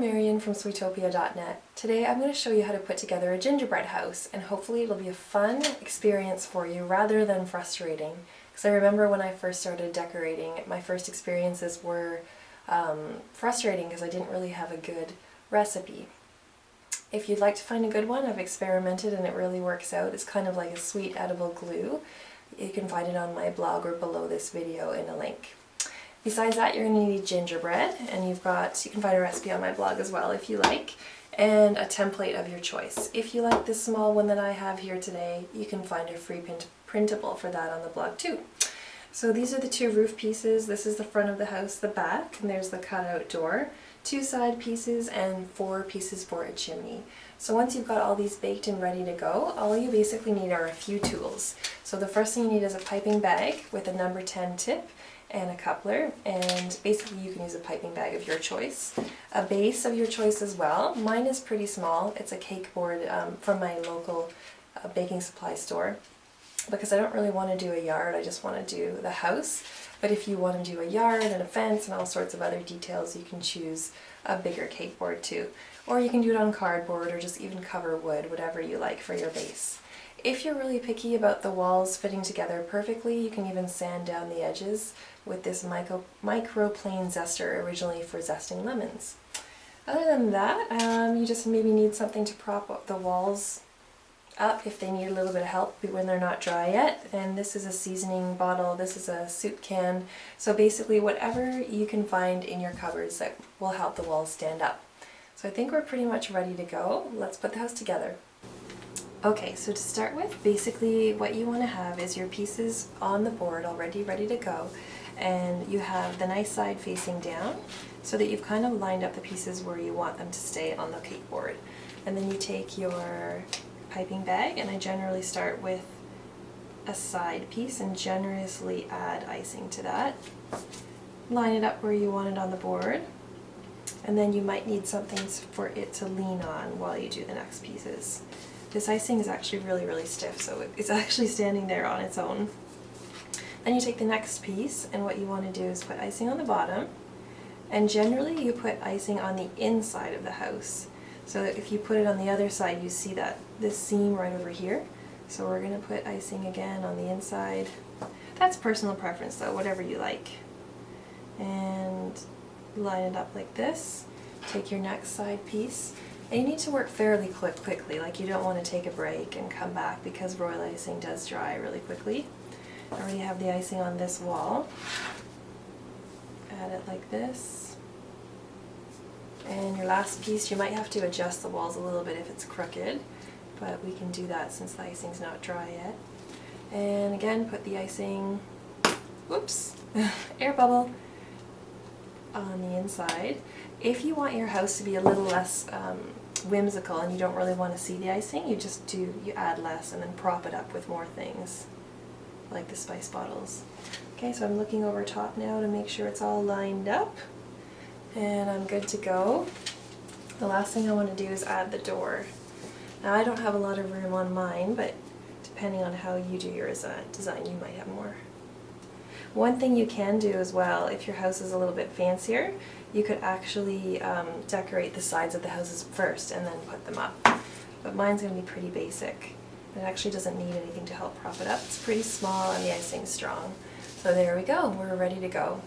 Marian from Sweetopia.net. Today I'm going to show you how to put together a gingerbread house, and hopefully it'll be a fun experience for you rather than frustrating. Because I remember when I first started decorating, my first experiences were frustrating because I didn't really have a good recipe. If you'd like to find a good one, I've experimented and it really works out. It's kind of like a sweet edible glue. You can find it on my blog or below this video in a link. Besides that, you're going to need gingerbread, and you can find a recipe on my blog as well if you like, and a template of your choice. If you like this small one that I have here today, you can find a free printable for that on the blog too. So these are the two roof pieces. This is the front of the house, the back, and there's the cutout door, 2 side pieces, and 4 pieces for a chimney. So once you've got all these baked and ready to go, all you basically need are a few tools. So the first thing you need is a piping bag with a number 10 tip and a coupler, and basically you can use a piping bag of your choice. A base of your choice as well. Mine is pretty small. It's a cake board from my local baking supply store, because I don't really want to do a yard, I just want to do the house. But if you want to do a yard and a fence and all sorts of other details, you can choose a bigger cake board too. Or you can do it on cardboard or just even cover wood, whatever you like for your base. If you're really picky about the walls fitting together perfectly, you can even sand down the edges with this microplane zester, originally for zesting lemons. Other than that, you just maybe need something to prop up the walls up if they need a little bit of help when they're not dry yet. And this is a seasoning bottle, this is a soup can. So basically whatever you can find in your cupboards that will help the walls stand up. So I think we're pretty much ready to go. Let's put the house together. Okay, so to start with, basically what you want to have is your pieces on the board already ready to go, and you have the nice side facing down so that you've kind of lined up the pieces where you want them to stay on the cake board. And then you take your piping bag, and I generally start with a side piece and generously add icing to that. Line it up where you want it on the board, and then you might need something for it to lean on while you do the next pieces. This icing is actually really stiff, so it's actually standing there on its own. Then you take the next piece, and what you want to do is put icing on the bottom, and generally you put icing on the inside of the house. So that if you put it on the other side, you see that this seam right over here. So we're going to put icing again on the inside. That's personal preference though, whatever you like. And line it up like this. Take your next side piece. And you need to work fairly quickly, like you don't want to take a break and come back, because royal icing does dry really quickly. I already have the icing on this wall. Add it like this. And your last piece, you might have to adjust the walls a little bit if it's crooked, but we can do that since the icing's not dry yet. And again, put the icing, whoops, air bubble, on the inside. If you want your house to be a little less whimsical and you don't really want to see the icing, you add less and then prop it up with more things, like the spice bottles. Okay, so I'm looking over top now to make sure it's all lined up, and I'm good to go. The last thing I want to do is add the door. Now I don't have a lot of room on mine, but depending on how you do your design, you might have more. One thing you can do as well, if your house is a little bit fancier, you could actually decorate the sides of the houses first and then put them up. But mine's going to be pretty basic. It actually doesn't need anything to help prop it up. It's pretty small and the icing's strong. So there we go, we're ready to go.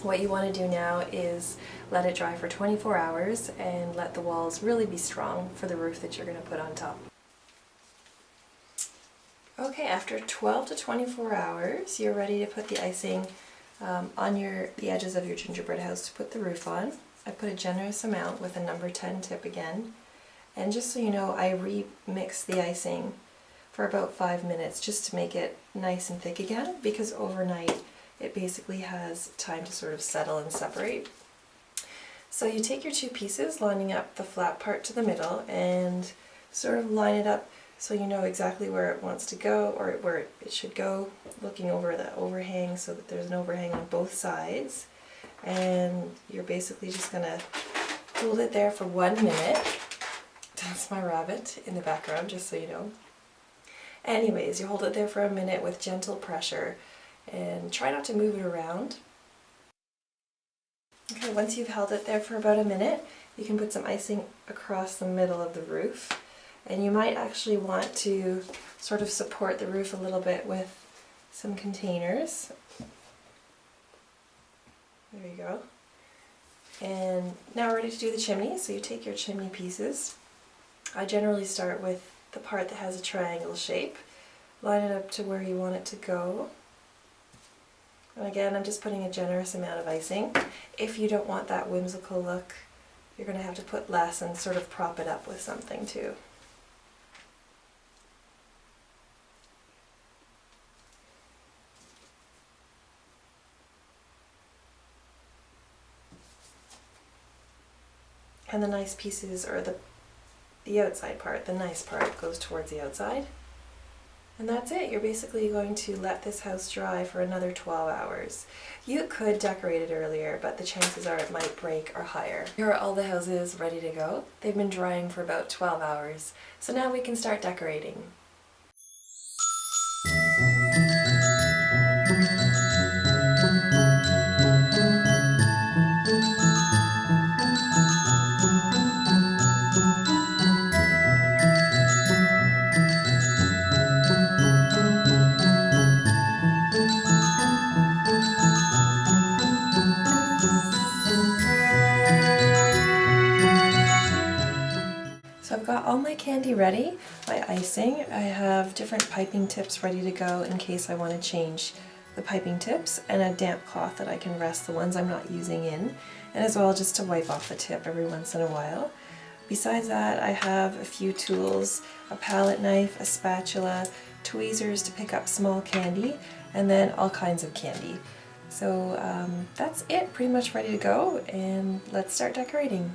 What you want to do now is let it dry for 24 hours and let the walls really be strong for the roof that you're going to put on top. Okay, after 12 to 24 hours, you're ready to put the icing on the edges of your gingerbread house to put the roof on. I put a generous amount with a number 10 tip again. And just so you know, I remix the icing for about 5 minutes just to make it nice and thick again, because overnight it basically has time to sort of settle and separate. So you take your 2 pieces, lining up the flat part to the middle, and sort of line it up so you know exactly where it wants to go, or where it should go, looking over the overhang so that there's an overhang on both sides. And you're basically just going to hold it there for 1 minute. That's my rabbit in the background, just so you know. Anyways, you hold it there for a minute with gentle pressure and try not to move it around. Okay, once you've held it there for about a minute, you can put some icing across the middle of the roof. And you might actually want to sort of support the roof a little bit with some containers. There you go. And now we're ready to do the chimney. So you take your chimney pieces. I generally start with the part that has a triangle shape. Line it up to where you want it to go. And again, I'm just putting a generous amount of icing. If you don't want that whimsical look, you're going to have to put less and sort of prop it up with something too. And the nice pieces, or the outside part, the nice part, goes towards the outside. And that's it. You're basically going to let this house dry for another 12 hours. You could decorate it earlier, but the chances are it might break are higher. Here are all the houses ready to go. They've been drying for about 12 hours. So now we can start decorating. So I've got all my candy ready, my icing. I have different piping tips ready to go in case I want to change the piping tips, and a damp cloth that I can rest the ones I'm not using in, and as well just to wipe off the tip every once in a while. Besides that, I have a few tools, a palette knife, a spatula, tweezers to pick up small candy, and then all kinds of candy. So that's it, pretty much ready to go, and let's start decorating.